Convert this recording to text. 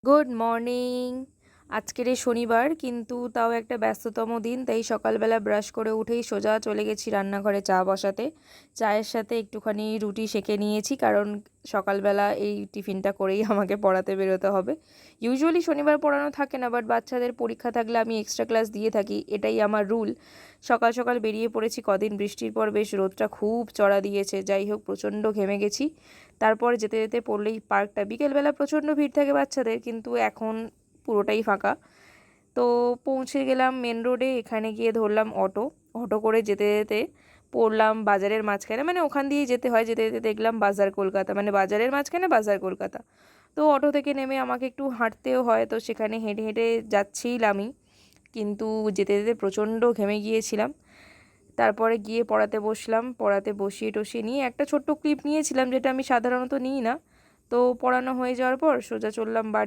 Good morning. আজকের এই শনিবার, কিন্তু তাও একটা ব্যস্ততম দিন, তাই সকালবেলা ব্রাশ করে উঠেই সোজা চলে গেছি রান্নাঘরে চা বসাতে। চায়ের সাথে একটুখানি রুটি সেঁকে নিয়েছি, কারণ সকালবেলা এই টিফিনটা করেই আমাকে পড়াতে বেরোতে হবে। ইউজুয়ালি শনিবার পড়ানো থাকে না, বাট বাচ্চাদের পরীক্ষা থাকলে আমি এক্সট্রা ক্লাস দিয়ে থাকি, এটাই আমার রুল। সকাল সকাল বেরিয়ে পড়েছি, কদিন বৃষ্টির পর বেশ রোদটা খুব চড়া দিয়েছে, যাই হোক প্রচণ্ড ঘেমে গেছি। তারপর যেতে যেতে পড়লেই পার্কটা, বিকেলবেলা প্রচণ্ড ভিড় থাকে বাচ্চাদের, কিন্তু এখন পুরোটাই ফাঁকা। তো পৌঁছে গেলাম মেন রোডে, এখানে গিয়ে ধরলাম অটো। অটো করে যেতে যেতে পড়লাম বাজারের মাঝখানে, মানে ওখান দিয়েই যেতে হয়, যেতে যেতে দেখলাম বাজার কলকাতা, মানে বাজারের মাঝখানে বাজার কলকাতা। তো অটো থেকে নেমে আমাকে একটু হাঁটতেও হয়, তো সেখানে হেঁটে হেঁটে যাচ্ছিলামই, কিন্তু যেতে যেতে প্রচণ্ড ঘেমে গিয়েছিলাম। তারপরে গিয়ে পড়াতে বসলাম, পড়াতে বসিয়ে টসিয়ে নিয়ে একটা ছোট্ট ক্লিপ নিয়েছিলাম, যেটা আমি সাধারণত নিই না। তো পড়ানো হয়ে যাওয়ার পর সোজা চললাম বাড়ি।